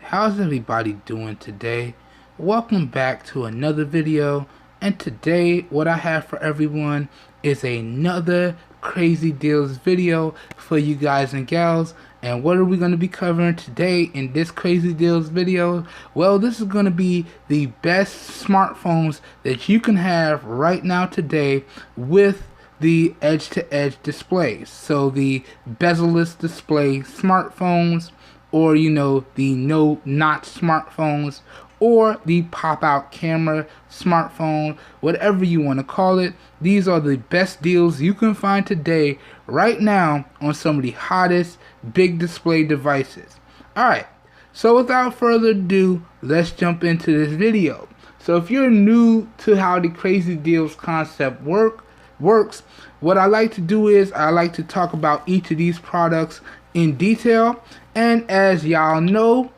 how's everybody doing today? Welcome back to another video, and today what I have for everyone is another crazy deals video for you guys and gals. And what are we going to be covering today in this crazy deals video? Well, this is going to be the best smartphones that you can have right now today with the edge-to-edge displays. So the bezel-less display smartphones, or the no notch smartphones, or the pop-out camera smartphone, whatever you want to call it. These are the best deals you can find today right now on some of the hottest big display devices. Alright, so without further ado, let's jump into this video. So if you're new to how the crazy deals concept works, what I like to do is I like to talk about each of these products in detail. And as y'all know,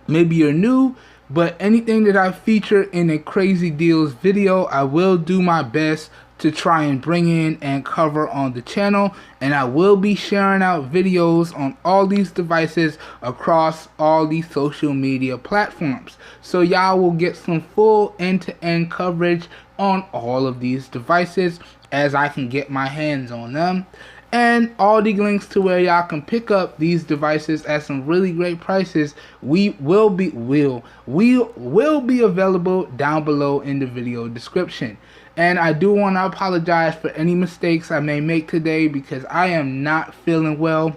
maybe you're new, but anything that I feature in a crazy deals video, I will do my best to try and bring in and cover on the channel. And I will be sharing out videos on all these devices across all these social media platforms, so y'all will get some full end-to-end coverage on all of these devices as I can get my hands on them. And all the links to where y'all can pick up these devices at some really great prices will be available down below in the video description. And I do want to apologize for any mistakes I may make today, because I am not feeling well.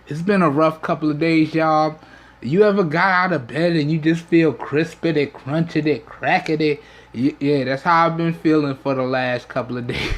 It's been a rough couple of days, y'all. You ever got out of bed and you just feel crispity, crunchity, crackety? Yeah, that's how I've been feeling for the last couple of days.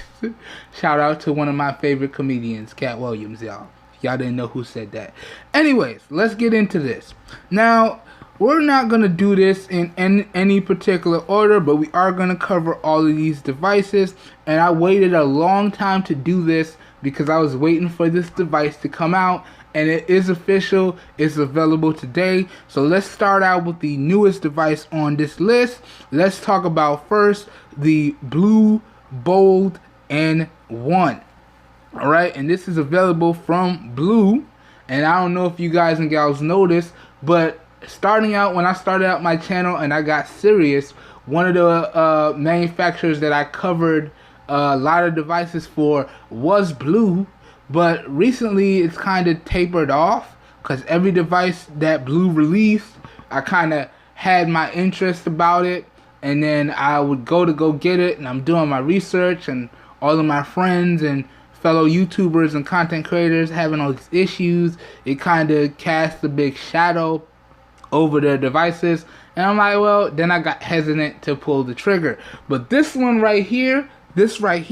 Shout out to one of my favorite comedians, Cat Williams, y'all. Y'all didn't know who said that. Anyways, let's get into this. Now, we're not going to do this in any particular order, but we are going to cover all of these devices. And I waited a long time to do this because I was waiting for this device to come out. And it is official. It's available today. So let's start out with the newest device on this list. Let's talk about first the Blu Bold N1. Alright, and this is available from Blu. And I don't know if you guys and gals know this, but when I started out my channel and I got serious, one of the manufacturers that I covered a lot of devices for was Blu. But recently it's kind of tapered off, because every device that Blu released, I kind of had my interest about it, and then I would go get it, and I'm doing my research, and all of my friends and fellow YouTubers and content creators having all these issues, it kind of cast a big shadow over their devices. And I'm like, well, then I got hesitant to pull the trigger. But this one right here, this might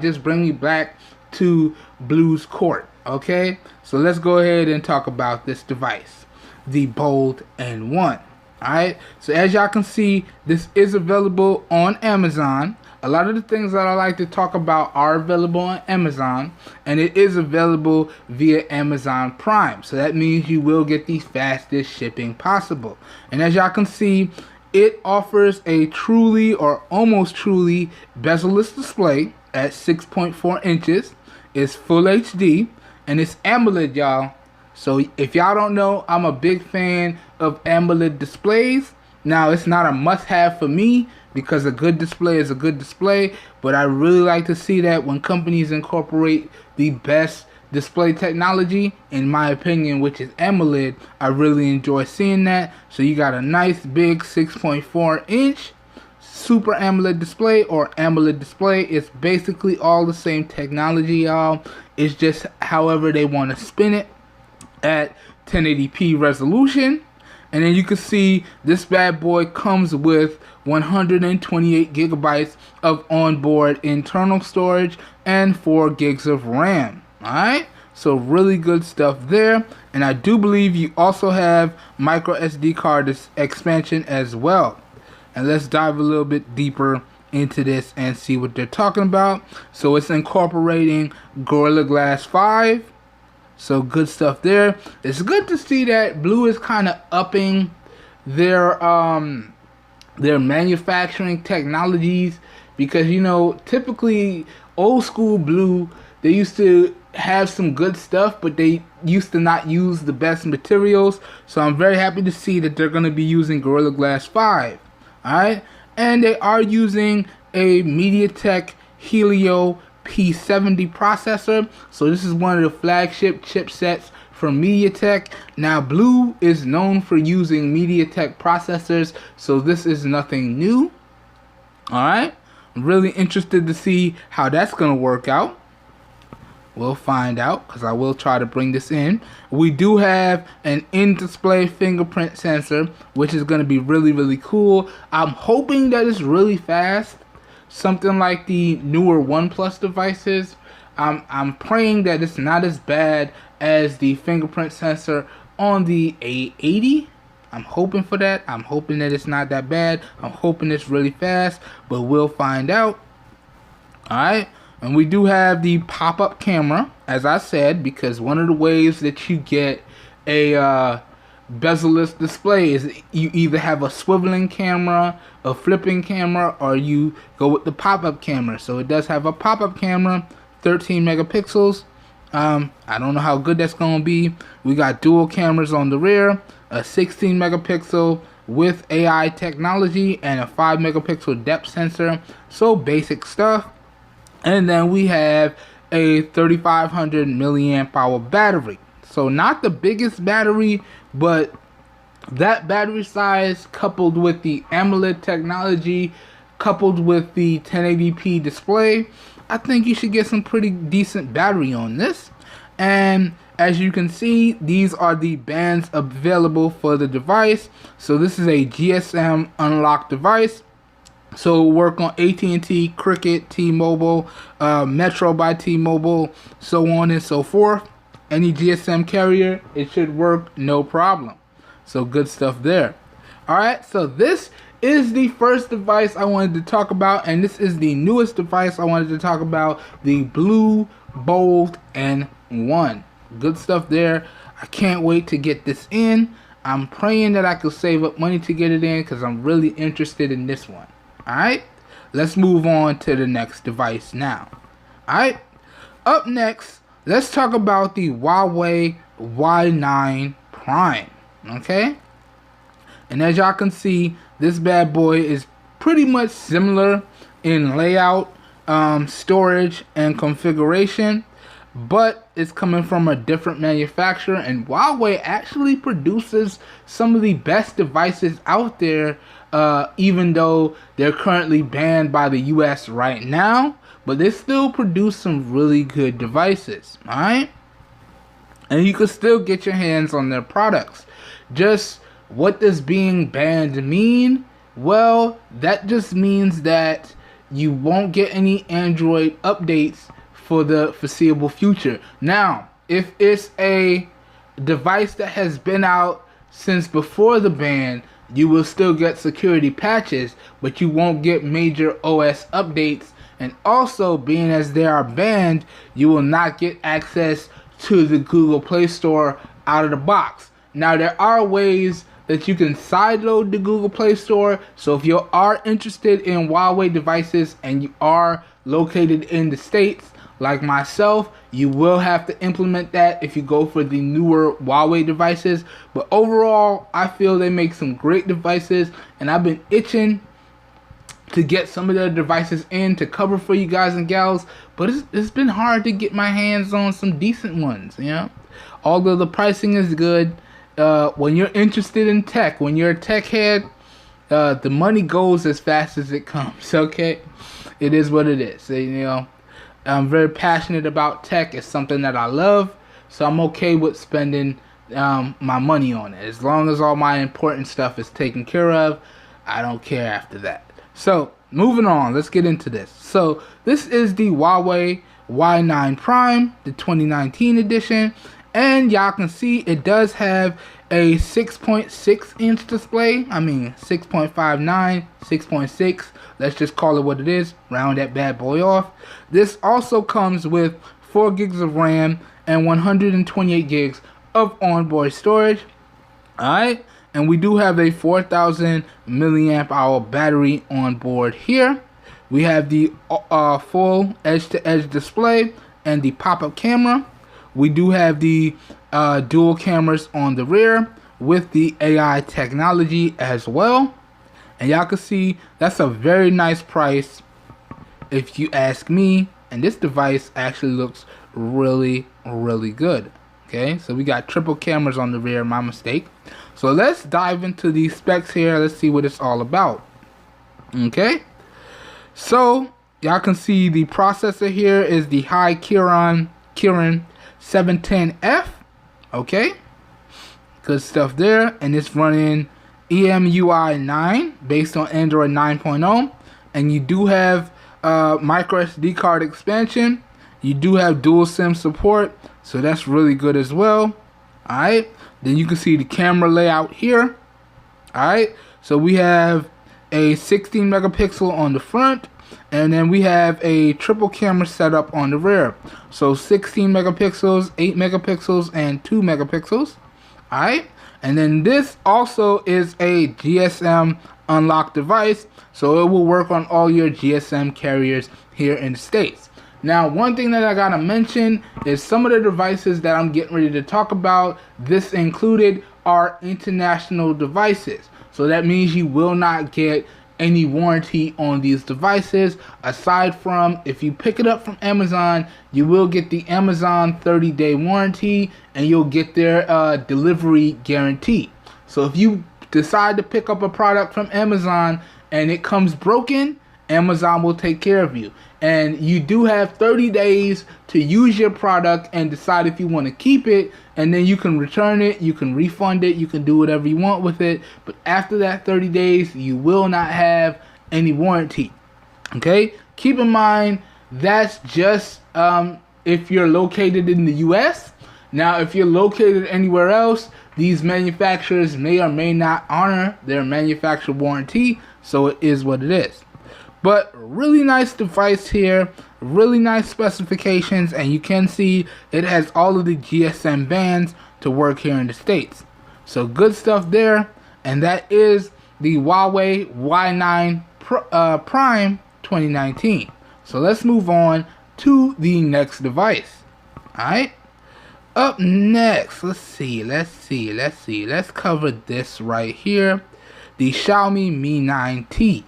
just bring me back to Blu's court. Okay, so let's go ahead and talk about this device, the Bold N1. Alright, so as y'all can see, this is available on Amazon. A lot of the things that I like to talk about are available on Amazon, and it is available via Amazon Prime. So that means you will get the fastest shipping possible. And as y'all can see, it offers a truly or almost truly bezel-less display at 6.4 inches. It's full HD, and it's AMOLED, y'all. So if y'all don't know, I'm a big fan of AMOLED displays. Now, it's not a must-have for me, because a good display is a good display, but I really like to see that when companies incorporate the best display technology, in my opinion, which is AMOLED. I really enjoy seeing that. So you got a nice big 6.4 inch Super AMOLED display, or AMOLED display. It's basically all the same technology, y'all. It's just however they want to spin it, at 1080p resolution. And then you can see this bad boy comes with 128 gigabytes of onboard internal storage and 4 gigs of RAM. Alright, so really good stuff there. And I do believe you also have micro SD card expansion as well. And let's dive a little bit deeper into this and see what they're talking about. So it's incorporating Gorilla Glass 5. So good stuff there. It's good to see that Blu is kind of upping their manufacturing technologies, because typically old school Blu, they used to have some good stuff, but they used to not use the best materials. So I'm very happy to see that they're going to be using Gorilla Glass 5. Alright, and they are using a MediaTek Helio P70 processor. So this is one of the flagship chipsets from MediaTek. Now Blu is known for using MediaTek processors, so this is nothing new. Alright, I'm really interested to see how that's going to work out. We'll find out, because I will try to bring this in. We do have an in-display fingerprint sensor, which is going to be really cool. I'm hoping that it's really fast, something like the newer OnePlus devices. I'm praying that it's not as bad as the fingerprint sensor on the A80. I'm hoping for that. I'm hoping that it's not that bad. I'm hoping it's really fast, but we'll find out. Alright. And we do have the pop-up camera, as I said, because one of the ways that you get a bezel-less display is you either have a swiveling camera, a flipping camera, or you go with the pop-up camera. So it does have a pop-up camera, 13 megapixels. I don't know how good that's going to be. We got dual cameras on the rear, a 16 megapixel with AI technology, and a 5 megapixel depth sensor. So basic stuff. And then we have a 3500 milliamp hour battery. So not the biggest battery, but that battery size coupled with the AMOLED technology, coupled with the 1080p display, I think you should get some pretty decent battery on this. And as you can see, these are the bands available for the device. So this is a GSM unlocked device. So work on AT&T, Cricket, T-Mobile, Metro by T-Mobile, so on and so forth. Any GSM carrier, it should work no problem. So good stuff there. Alright, so this is the first device I wanted to talk about, and this is the newest device I wanted to talk about, the Blu Bold N1. Good stuff there. I can't wait to get this in. I'm praying that I could save up money to get it in, because I'm really interested in this one. Alright, let's move on to the next device now. Alright, up next, let's talk about the Huawei Y9 Prime. Okay, and as y'all can see, this bad boy is pretty much similar in layout, storage, and configuration, but it's coming from a different manufacturer, and Huawei actually produces some of the best devices out there, even though they're currently banned by the US right now, but they still produce some really good devices. Alright, and you can still get your hands on their products. Just what does being banned mean? Well, that just means that you won't get any Android updates for the foreseeable future. Now, if it's a device that has been out since before the ban, you will still get security patches, but you won't get major OS updates. And also, being as they are banned, you will not get access to the Google Play Store out of the box. Now, there are ways that you can sideload the Google Play Store. So if you are interested in Huawei devices and you are located in the States, like myself, you will have to implement that if you go for the newer Huawei devices. But overall, I feel they make some great devices, and I've been itching to get some of their devices in to cover for you guys and gals, but it's been hard to get my hands on some decent ones, you know. Although the pricing is good, when you're interested in tech, when you're a tech head, the money goes as fast as it comes. Okay, it is what it is. So, you know, I'm very passionate about tech. It's something that I love, so I'm okay with spending my money on it. As long as all my important stuff is taken care of, I don't care after that. So, moving on, let's get into this. So, this is the Huawei Y9 Prime, the 2019 edition. And y'all can see it does have a 6.6 inch display. I mean 6.59, 6.6. Let's just call it what it is. Round that bad boy off. This also comes with 4 gigs of RAM and 128 gigs of onboard storage. Alright. And we do have a 4000 milliamp hour battery on board here. We have the full edge-to-edge display and the pop-up camera. we do have the dual cameras on the rear with the AI technology as well. And y'all can see that's a very nice price if you ask me. And this device actually looks really good. Okay, so we got triple cameras on the rear, my mistake. So let's dive into these specs here. Let's see what it's all about. Okay, so y'all can see the processor here is the high Kirin 710F. Okay, good stuff there. And it's running EMUI 9 based on Android 9.0. And you do have micro SD card expansion. You do have dual SIM support, so that's really good as well. Alright, then you can see the camera layout here. Alright, so we have a 16 megapixel on the front, and then we have a triple camera setup on the rear. So 16 megapixels, 8 megapixels, and 2 megapixels. Alright, and then this also is a GSM unlocked device, so it will work on all your GSM carriers here in the States. Now, one thing that I gotta mention is some of the devices that I'm getting ready to talk about, this included, are international devices. So that means you will not get any warranty on these devices, aside from if you pick it up from Amazon, you will get the Amazon 30-day warranty, and you'll get their delivery guarantee. So if you decide to pick up a product from Amazon and it comes broken, Amazon will take care of you. And you do have 30 days to use your product and decide if you want to keep it, and then you can return it, you can refund it, you can do whatever you want with it. But after that 30 days, you will not have any warranty. Okay, keep in mind that's just if you're located in the US. Now, if you're located anywhere else, these manufacturers may or may not honor their manufacturer warranty, so it is what it is. But really nice device here, really nice specifications, and you can see it has all of the GSM bands to work here in the States. So good stuff there, and that is the Huawei Y9 Prime 2019. So let's move on to the next device. Alright, up next, let's cover this right here, the Xiaomi Mi 9T.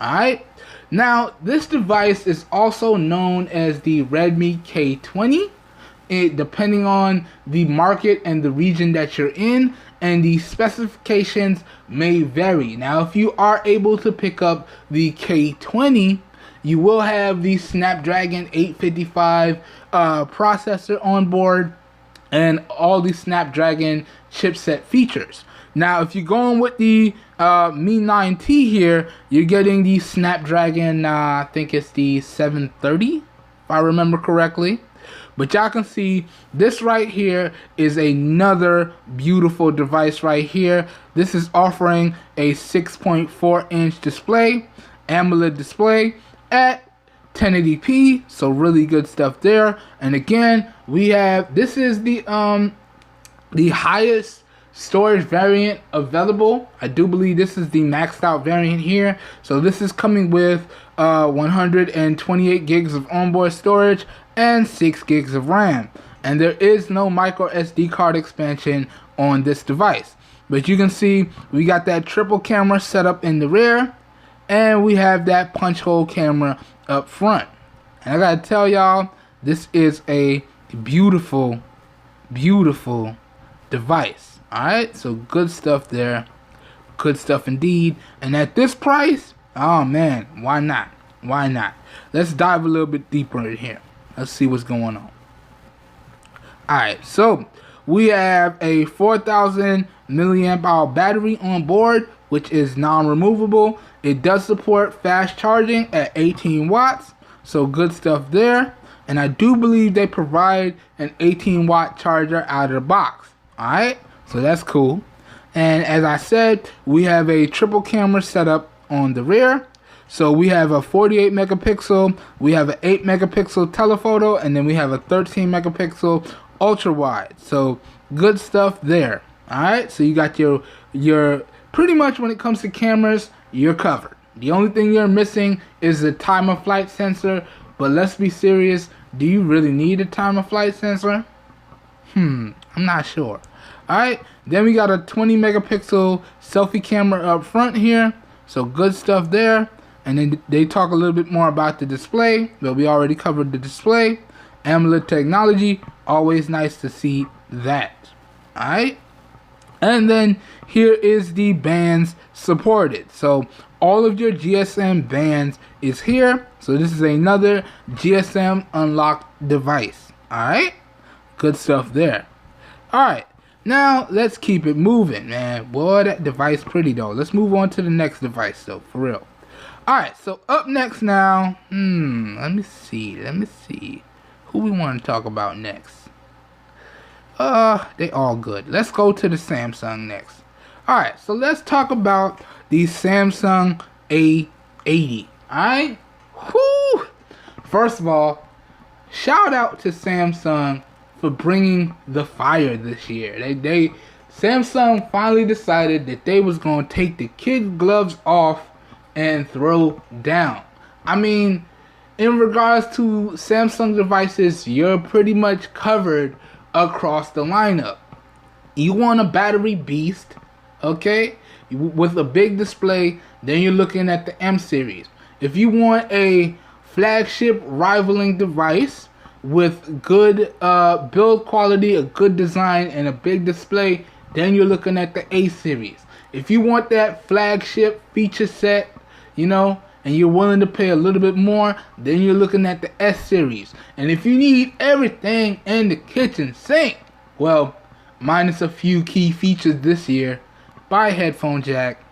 Alright, now this device is also known as the Redmi K20, depending on the market and the region that you're in, and the specifications may vary. Now, if you are able to pick up the K20, you will have the Snapdragon 855 processor on board and all the Snapdragon chipset features. Now, if you're going with the Mi 9T here, you're getting the Snapdragon, I think it's the 730, if I remember correctly. But y'all can see this right here is another beautiful device right here. This is offering a 6.4-inch display, AMOLED display at 1080p, so really good stuff there. And again, we have, this is the highest storage variant available. I do believe this is the maxed out variant here. So this is coming with 128 gigs of onboard storage and 6 gigs of RAM. And there is no micro SD card expansion on this device. But you can see we got that triple camera set up in the rear, and we have that punch hole camera up front. And I gotta tell y'all, this is a beautiful device. Alright, so good stuff there. Good stuff indeed. And at this price, oh man, why not? Why not? Let's dive a little bit deeper in here. Let's see what's going on. Alright, so we have a 4,000 milliamp hour battery on board, which is non-removable. It does support fast charging at 18 watts. So good stuff there. And I do believe they provide an 18 watt charger out of the box. Alright, so that's cool. And as I said, we have a triple camera setup on the rear. So we have a 48 megapixel, we have an 8 megapixel telephoto, and then we have a 13 megapixel ultra wide. So good stuff there. Alright, so you got your pretty much when it comes to cameras, you're covered. The only thing you're missing is the time of flight sensor. But let's be serious, do you really need a time of flight sensor? I'm not sure. Alright, then we got a 20 megapixel selfie camera up front here. So good stuff there. And then they talk a little bit more about the display, but we already covered the display. AMOLED technology, always nice to see that. Alright, and then here is the bands supported. So all of your GSM bands is here. So this is another GSM unlocked device. Alright, good stuff there. Alright, now let's keep it moving, man. Boy, that device pretty though. Let's move on to the next device though, for real. Alright, so up next now, let me see. Who we want to talk about next? They all good. Let's go to the Samsung next. Alright, so let's talk about the Samsung A80. Alright? Whoo! First of all, shout out to Samsung for bringing the fire this year. Samsung finally decided that they was going to take the kid gloves off and throw down. I mean, in regards to Samsung devices, you're pretty much covered across the lineup. You want a battery beast, okay, with a big display, then you're looking at the M series. If you want a flagship rivaling device with good build quality, a good design, and a big display, then you're looking at the A series. If you want that flagship feature set, you know, and you're willing to pay a little bit more, then you're looking at the S series. And if you need everything in the kitchen sink, well, minus a few key features this year, buy a headphone jack,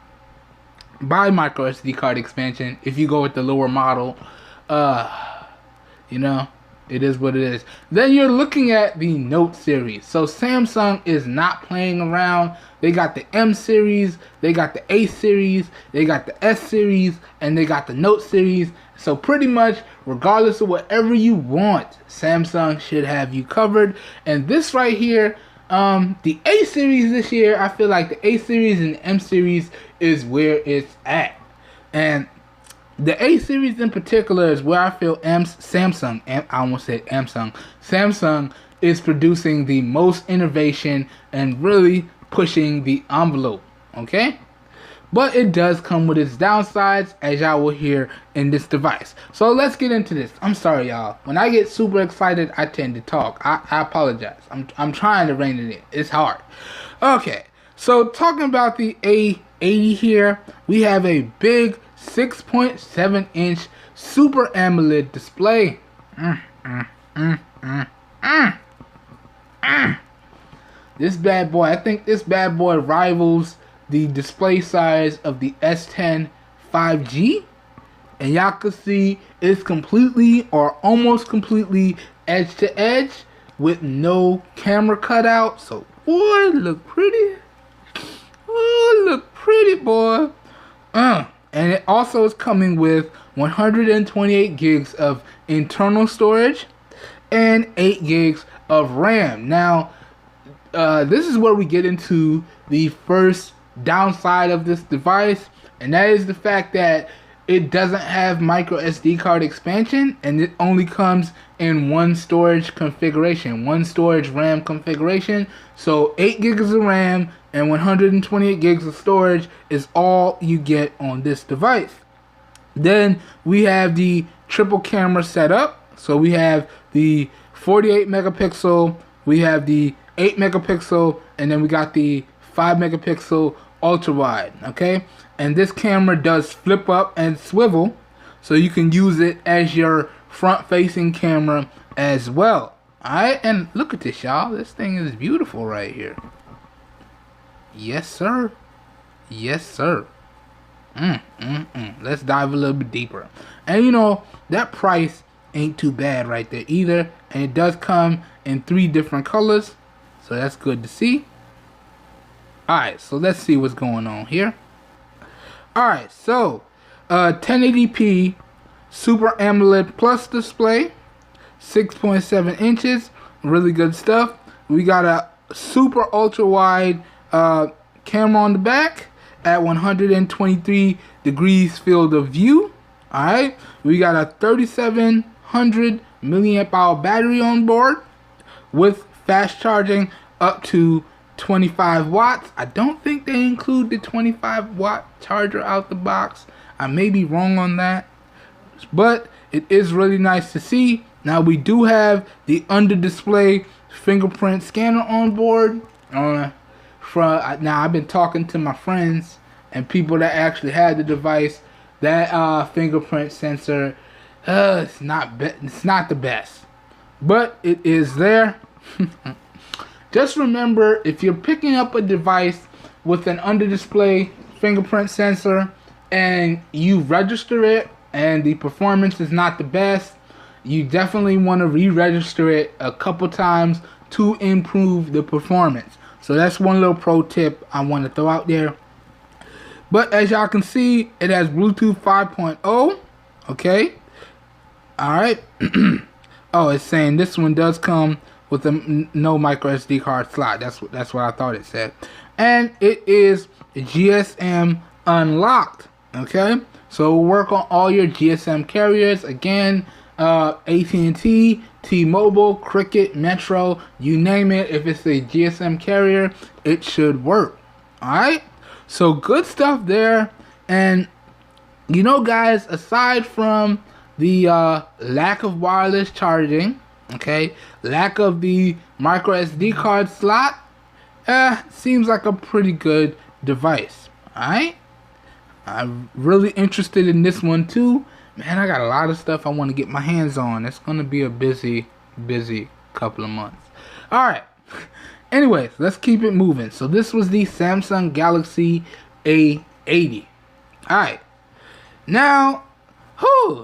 buy micro SD card expansion if you go with the lower model. You know, it is what it is. Then you're looking at the Note series. So Samsung is not playing around. They got the M series, they got the A series, they got the S series, and they got the Note series. So pretty much, regardless of whatever you want, Samsung should have you covered. And this right here, the A series this year, I feel like the A series and the M series is where it's at. And the A series in particular is where I feel Samsung is producing the most innovation and really pushing the envelope, okay? But it does come with its downsides, as y'all will hear in this device. So let's get into this. I'm sorry, y'all. When I get super excited, I tend to talk. I apologize. I'm trying to rein it in. It's hard. Okay, so talking about the A80 here, we have a big 6.7 inch Super AMOLED display. This bad boy, I think this bad boy rivals the display size of the S10 5G. And y'all can see it's completely or almost completely edge to edge with no camera cutout. So boy, look pretty. Oh, look pretty, boy. And it also is coming with 128 gigs of internal storage and 8 gigs of RAM. Now, this is where we get into the first downside of this device, and that is the fact that it doesn't have micro SD card expansion, and it only comes in one storage configuration, one storage RAM configuration. So 8 gigs of RAM and 128 gigs of storage is all you get on this device. Then we have the triple camera setup. So we have the 48 megapixel, we have the 8 megapixel, and then we got the 5 megapixel ultra wide, okay? And this camera does flip up and swivel, so you can use it as your front facing camera as well. Alright, and look at this, y'all. This thing is beautiful right here. Yes, sir. Yes, sir. Let's dive a little bit deeper. And you know, that price ain't too bad right there either. And it does come in 3 different colors, so that's good to see. Alright, so let's see what's going on here. Alright, so 1080p Super AMOLED Plus display, 6.7 inches, really good stuff. We got a super ultra wide camera on the back at 123 degrees field of view. Alright, we got a 3700 milliamp hour battery on board with fast charging up to 25 watts. I don't think they include the 25 watt charger out the box. I may be wrong on that, but it is really nice to see. Now we do have the under display fingerprint scanner on board. Now I've been talking to my friends and people that actually had the device. That fingerprint sensor, it's not the best, but it is there. Just remember, if you're picking up a device with an under display fingerprint sensor and you register it and the performance is not the best, you definitely want to re-register it a couple times to improve the performance. So that's one little pro tip I want to throw out there. But as y'all can see, it has Bluetooth 5.0. Okay. Alright. Oh, it's saying this one does come with a no micro SD card slot. That's what I thought it said. And it is GSM unlocked. Okay. So we'll work on all your GSM carriers. Again, AT&T, T-Mobile, Cricket, Metro, you name it. If it's a GSM carrier, it should work. Alright. So good stuff there. And you know, guys, aside from the lack of wireless charging, okay, lack of the micro SD card slot, seems like a pretty good device. Alright, I'm really interested in this one too. Man, I got a lot of stuff I want to get my hands on. It's gonna be a busy couple of months. Alright, anyways, let's keep it moving. So this was the Samsung Galaxy A80. Alright, now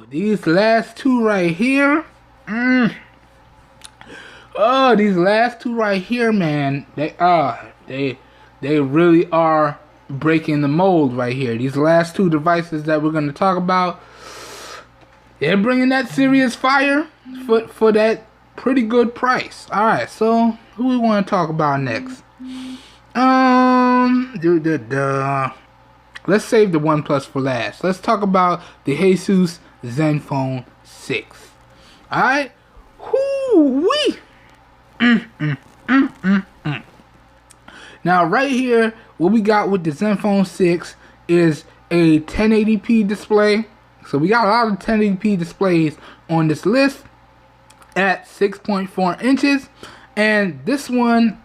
these last two right here, oh, these last two right here, man, they really are breaking the mold right here. These last two devices that we're going to talk about, they're bringing that serious fire for that pretty good price. All right, so who we want to talk about next? Let's save the OnePlus for last. Let's talk about the Asus Zenfone 6. Alright? Whoo-wee! Now, right here, what we got with the Zenfone 6 is a 1080p display. So we got a lot of 1080p displays on this list at 6.4 inches. And this one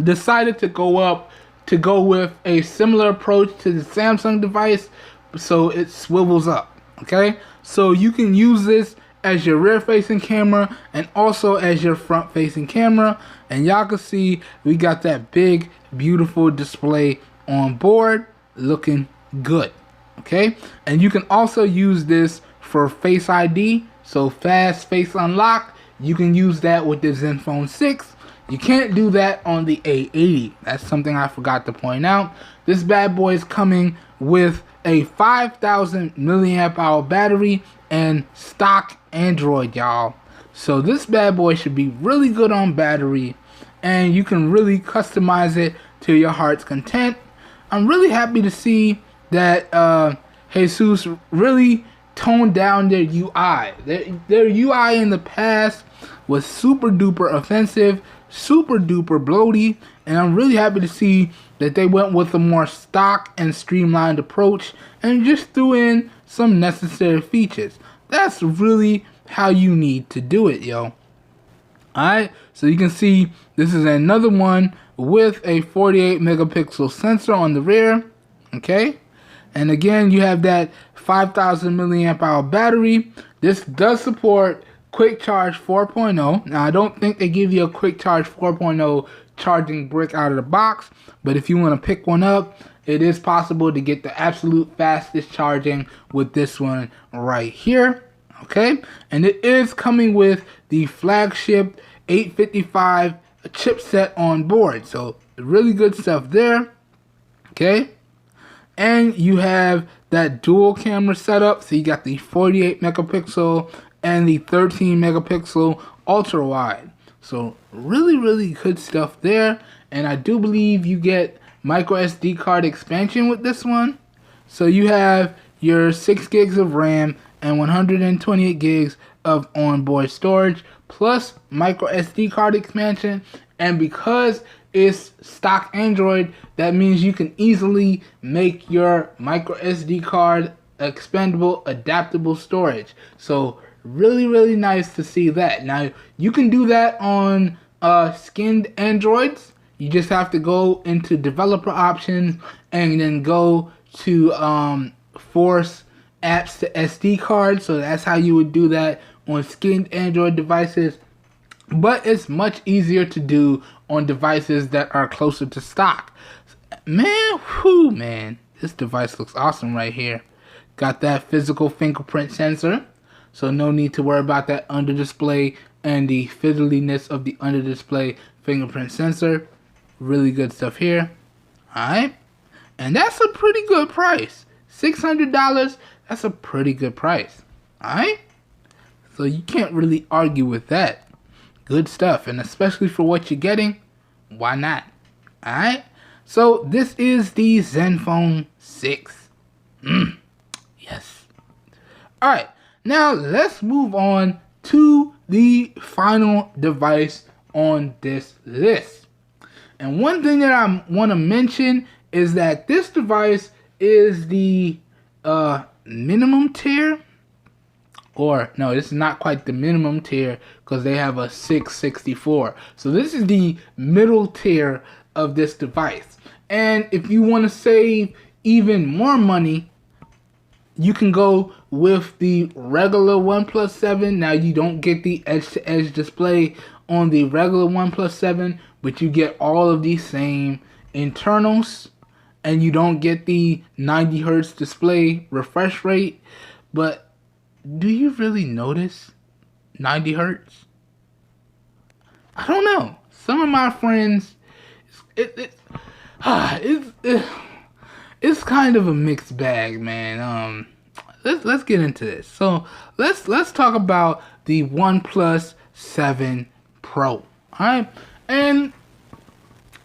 decided to go with a similar approach to the Samsung device, so it swivels up. Okay, so you can use this as your rear facing camera and also as your front facing camera, and y'all can see we got that big beautiful display on board looking good. Okay, and you can also use this for Face ID, so fast face unlock. You can use that with the Zenfone 6. You can't do that on the A80. That's something I forgot to point out. This bad boy is coming with a 5,000 milliamp hour battery and stock Android, y'all. So this bad boy should be really good on battery, and you can really customize it to your heart's content. I'm really happy to see that Asus really toned down their UI. Their UI in the past was super duper offensive, super duper bloaty, and I'm really happy to see that they went with a more stock and streamlined approach and just threw in some necessary features. That's really how you need to do it, yo. Alright, so you can see this is another one with a 48 megapixel sensor on the rear. Okay, and again you have that 5,000 milliamp hour battery. This does support Quick Charge 4.0. Now, I don't think they give you a Quick Charge 4.0 charging brick out of the box, but if you want to pick one up, it is possible to get the absolute fastest charging with this one right here. Okay, and it is coming with the flagship 855 chipset on board, so really good stuff there. Okay, and you have that dual camera setup, so you got the 48 megapixel and the 13 megapixel ultra wide. So really good stuff there. And I do believe you get micro SD card expansion with this one. So you have your 6 gigs of RAM and 128 gigs of onboard storage plus micro SD card expansion. And because it's stock Android, that means you can easily make your micro SD card expandable, adaptable storage. So really nice to see that. Now you can do that on skinned Androids. You just have to go into developer options and then go to force apps to SD card. So that's how you would do that on skinned Android devices. But it's much easier to do on devices that are closer to stock. Man, this device looks awesome right here. Got that physical fingerprint sensor, so no need to worry about that under display and the fiddliness of the under display fingerprint sensor. Really good stuff here. Alright, and that's a pretty good price. $600, that's a pretty good price. Alright, so you can't really argue with that. Good stuff, and especially for what you're getting, why not? Alright, so this is the Zenfone 6. Yes. Alright, now let's move on to the final device on this list. And one thing that I want to mention is that this device is the minimum tier. Or, no, this is not quite the minimum tier because they have a 664. So this is the middle tier of this device. And if you want to save even more money, you can go with the regular OnePlus 7. Now, you don't get the edge-to-edge display on the regular OnePlus 7, but you get all of these same internals. And you don't get the 90 Hz display refresh rate. But do you really notice 90 Hertz? I don't know. Some of my friends, it's kind of a mixed bag, man. Let's get into this. So let's talk about the OnePlus 7 Pro. All right, and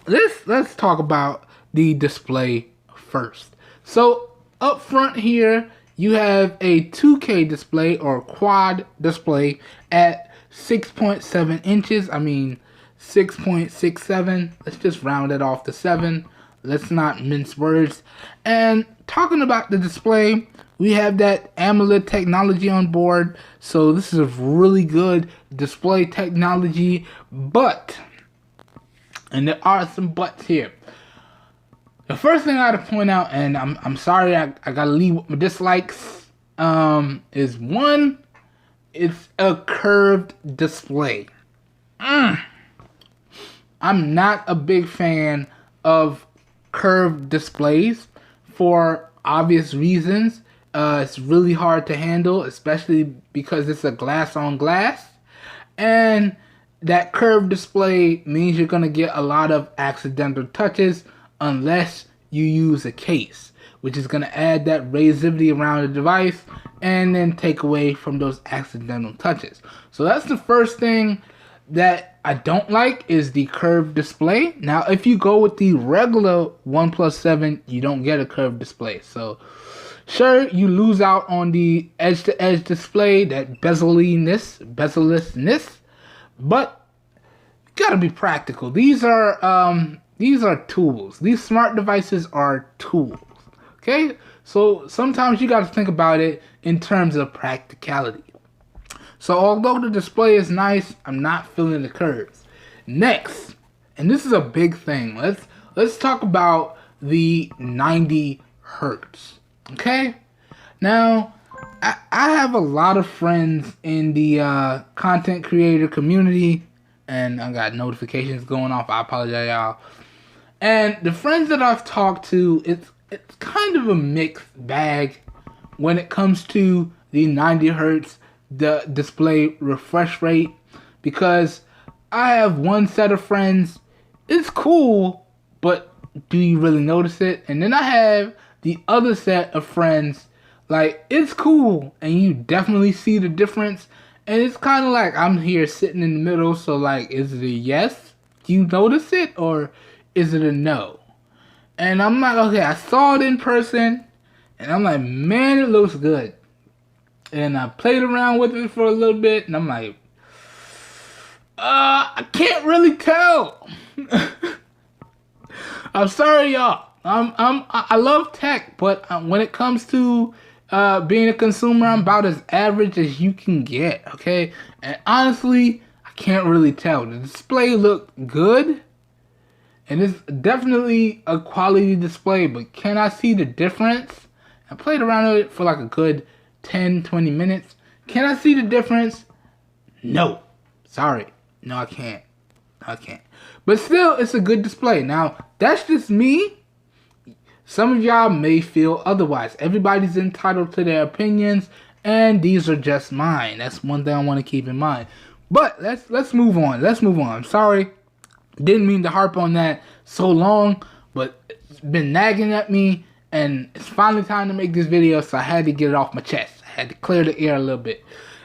let's talk about the display first. So up front here, you have a 2K display or quad display at 6.7 inches. I mean 6.67. Let's just round it off to 7. Let's not mince words. And talking about the display, we have that AMOLED technology on board. So this is a really good display technology. But, and there are some buts here. The first thing I gotta point out, and I'm sorry, I gotta leave with my dislikes, is one, it's a curved display. I'm not a big fan of curved displays for obvious reasons. It's really hard to handle, especially because it's a glass on glass. And that curved display means you're gonna get a lot of accidental touches unless you use a case, which is going to add that razivity around the device and then take away from those accidental touches. So that's the first thing that I don't like, is the curved display. Now, if you go with the regular OnePlus 7, you don't get a curved display. So sure, you lose out on the edge-to-edge display, that bezel-lessness, but you gotta be practical. These are tools. These smart devices are tools. Okay? So sometimes you got to think about it in terms of practicality. So although the display is nice, I'm not feeling the curves. Next, and this is a big thing. Let's talk about the 90 Hertz. Okay? Now, I have a lot of friends in the content creator community, and I got notifications going off. I apologize, y'all. And the friends that I've talked to, it's kind of a mixed bag when it comes to the 90 Hertz the display refresh rate, because I have one set of friends, it's cool, but do you really notice it? And then I have the other set of friends, like, it's cool and you definitely see the difference, and it's kind of like I'm here sitting in the middle. So like, is it a yes? Do you notice it, or is it a no? And I'm like, okay, I saw it in person and I'm like, man, it looks good. and I played around with it for a little bit, and I'm like, I can't really tell. I'm sorry, y'all. I love tech, but when it comes to being a consumer, I'm about as average as you can get. Okay, and honestly, I can't really tell. The display looked good, and it's definitely a quality display. But can I see the difference? I played around with it for like a good 10-20 minutes. Can I see the difference? No. Sorry. No, I can't. But still, it's a good display. Now, that's just me. Some of y'all may feel otherwise. Everybody's entitled to their opinions, and these are just mine. That's one thing I want to keep in mind. But let's move on. I'm sorry. Didn't mean to harp on that so long, but it's been nagging at me. And it's finally time to make this video, so I had to get it off my chest. I had to clear the air a little bit.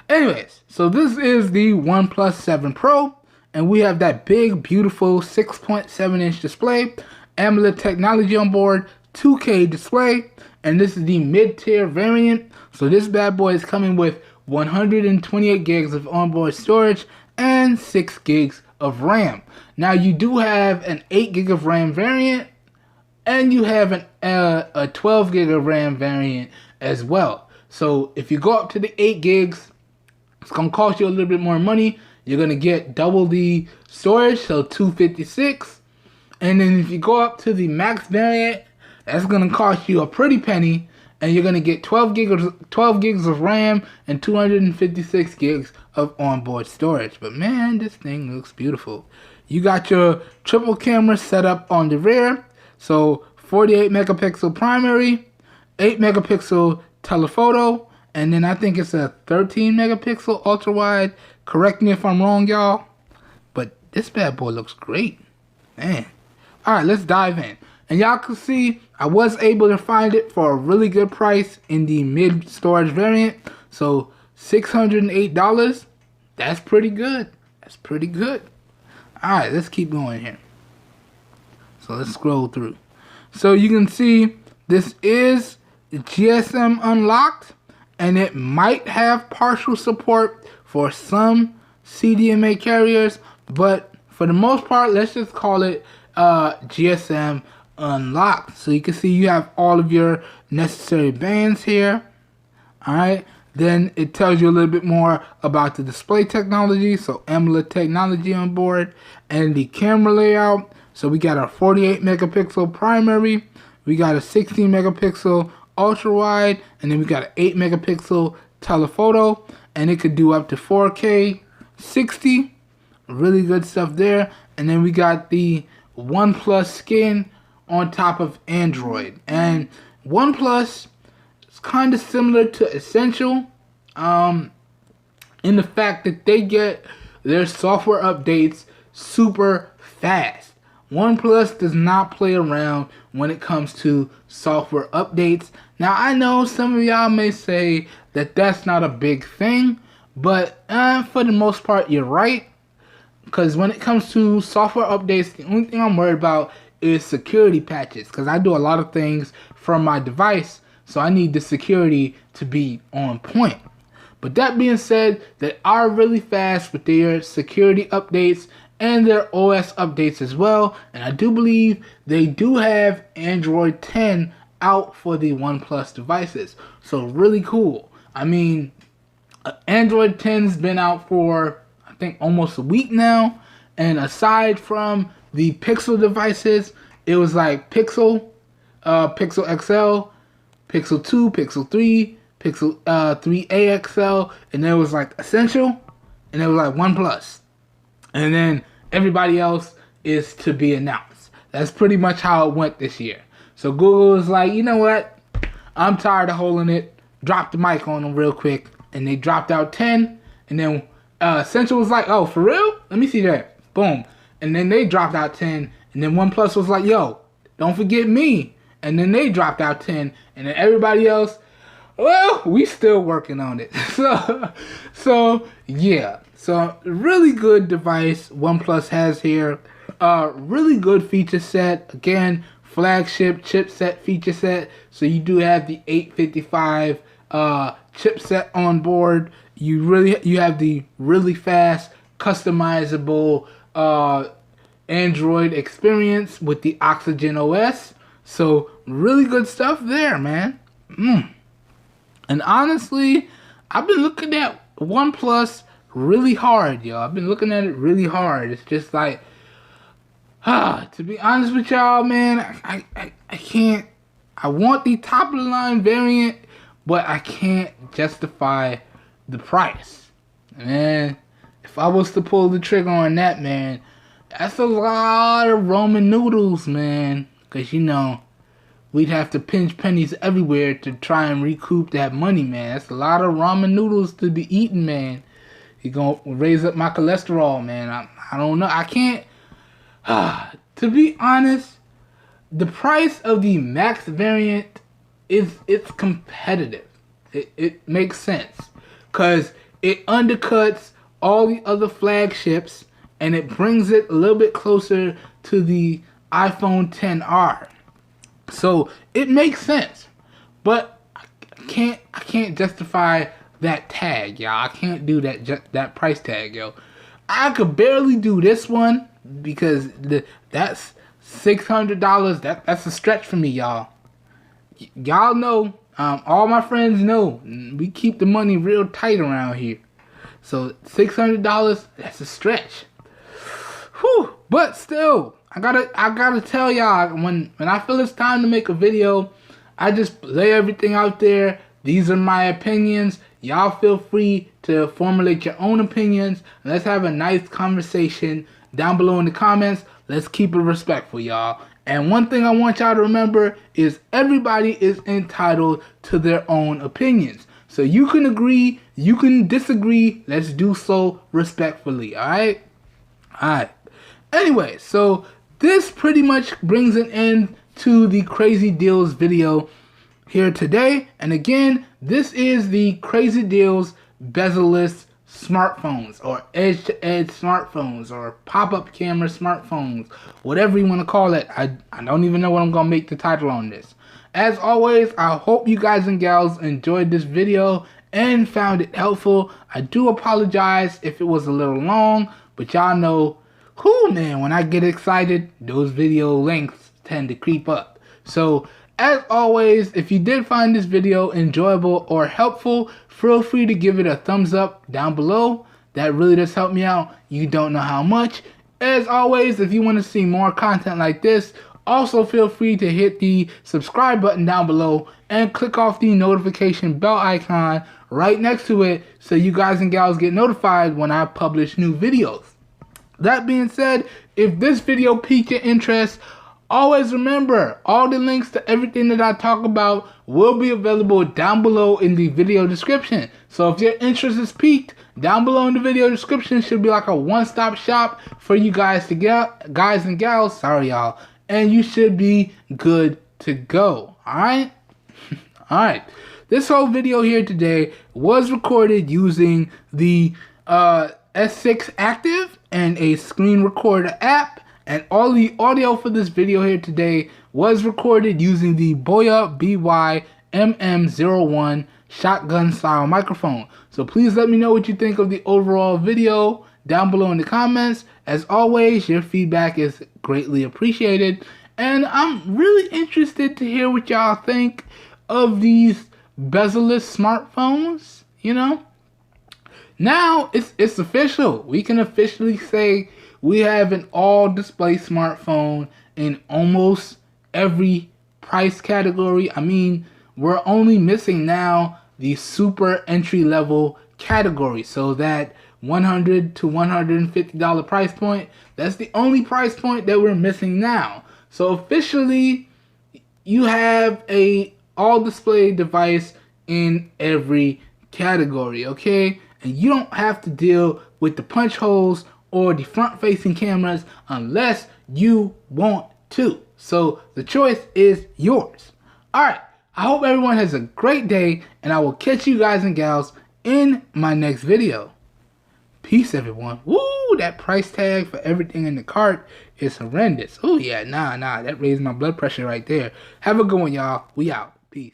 Anyways, so this is the OnePlus 7 Pro, and we have that big, beautiful 6.7-inch display, AMOLED technology on board, 2K display, and this is the mid-tier variant. So this bad boy is coming with 128 gigs of onboard storage and 6 gigs of RAM. Now you do have an 8 gig of RAM variant, and you have a 12 gig of RAM variant as well. So if you go up to the 8 gigs, it's going to cost you a little bit more money. You're going to get double the storage, so 256. And then if you go up to the max variant, that's going to cost you a pretty penny. And you're going to get 12 gigs of RAM and 256 gigs of onboard storage. But man, this thing looks beautiful. You got your triple camera set up on the rear. So 48 megapixel primary, 8 megapixel telephoto, and then I think it's a 13 megapixel ultra wide. Correct me if I'm wrong, y'all. But this bad boy looks great. Man. Alright, let's dive in. And y'all can see I was able to find it for a really good price in the mid storage variant. So $608. That's pretty good. Alright, let's keep going here. So let's scroll through. So you can see this is GSM unlocked, and it might have partial support for some CDMA carriers, but for the most part, let's just call it GSM unlocked. So you can see you have all of your necessary bands here. Alright, then it tells you a little bit more about the display technology, so AMOLED technology on board, and the camera layout. So we got a 48 megapixel primary, we got a 16 megapixel ultra wide, and then we got an 8 megapixel telephoto, and it could do up to 4K 60. Really good stuff there. And then we got the OnePlus skin on top of Android. And OnePlus is kind of similar to Essential in the fact that they get their software updates super fast. OnePlus does not play around when it comes to software updates. Now, I know some of y'all may say that that's not a big thing, but for the most part, you're right. Because when it comes to software updates, the only thing I'm worried about is security patches. Because I do a lot of things from my device, so I need the security to be on point. But that being said, they are really fast with their security updates and their OS updates as well. And I do believe they do have Android 10 out for the OnePlus devices. So really cool. I mean, Android 10's been out for, I think, almost a week now. And aside from the Pixel devices, it was like Pixel, Pixel XL, Pixel 2, Pixel 3, Pixel 3a XL, and then it was like Essential, and it was like OnePlus. And then everybody else is to be announced. That's pretty much how it went this year. So Google was like, you know what? I'm tired of holding it. Drop the mic on them real quick. And they dropped out 10. And then Essential was like, oh, for real? Let me see that. Boom. And then they dropped out 10. And then OnePlus was like, yo, don't forget me. And then they dropped out 10. And then everybody else, well, we still working on it. So yeah. So really good device OnePlus has here. Really good feature set. Again, flagship chipset feature set. So you do have the 855 chipset on board. You have the really fast customizable Android experience with the Oxygen OS. So really good stuff there, man. And honestly, I've been looking at OnePlus really hard, y'all. I've been looking at it really hard. It's just like, to be honest with y'all, man, I can't. I want the top of the line variant, but I can't justify the price. Man, if I was to pull the trigger on that, man, that's a lot of ramen noodles, man. Because, you know, we'd have to pinch pennies everywhere to try and recoup that money, man. That's a lot of ramen noodles to be eating, man. You're going to raise up my cholesterol, man. I don't know. I can't. To be honest, the price of the Max variant it's competitive. It makes sense. Because it undercuts all the other flagships and it brings it a little bit closer to the iPhone XR. So it makes sense, but I can't justify that tag, y'all. I can't do that price tag, yo. I could barely do this one because that's $600. That's a stretch for me, y'all. Y'all know, all my friends know, we keep the money real tight around here. So $600, that's a stretch. Whew, but still. I gotta tell y'all, when I feel it's time to make a video, I just lay everything out there. These are my opinions. Y'all feel free to formulate your own opinions. Let's have a nice conversation down below in the comments. Let's keep it respectful, y'all. And one thing I want y'all to remember is everybody is entitled to their own opinions. So you can agree, you can disagree. Let's do so respectfully, alright? Alright. Anyway, so this pretty much brings an end to the Crazy Deals video here today. And again, this is the Crazy Deals bezel-less smartphones, or edge-to-edge smartphones, or pop-up camera smartphones, whatever you want to call it. I don't even know what I'm going to make the title on this. As always, I hope you guys and gals enjoyed this video and found it helpful. I do apologize if it was a little long, but y'all know, man, when I get excited, those video lengths tend to creep up. So, as always, if you did find this video enjoyable or helpful, feel free to give it a thumbs up down below. That really does help me out. You don't know how much. As always, if you want to see more content like this, also feel free to hit the subscribe button down below and click off the notification bell icon right next to it so you guys and gals get notified when I publish new videos. That being said, if this video piqued your interest, always remember, all the links to everything that I talk about will be available down below in the video description. So if your interest is piqued, down below in the video description should be like a one-stop shop for you guys and gals, sorry y'all, and you should be good to go, alright? Alright, this whole video here today was recorded using the S6 Active and a screen recorder app, and all the audio for this video here today was recorded using the Boya BY-MM01 shotgun style microphone. So please let me know what you think of the overall video down below in the comments. As always, your feedback is greatly appreciated, and I'm really interested to hear what y'all think of these bezel-less smartphones, you know? Now, it's official. We can officially say we have an all-display smartphone in almost every price category. I mean, we're only missing now the super entry-level category. So that $100 to $150 price point, that's the only price point that we're missing now. So officially, you have a all-display device in every category, okay? And you don't have to deal with the punch holes or the front-facing cameras unless you want to. So the choice is yours. Alright, I hope everyone has a great day, and I will catch you guys and gals in my next video. Peace, everyone. Woo, that price tag for everything in the cart is horrendous. Oh yeah, nah, that raised my blood pressure right there. Have a good one, y'all. We out. Peace.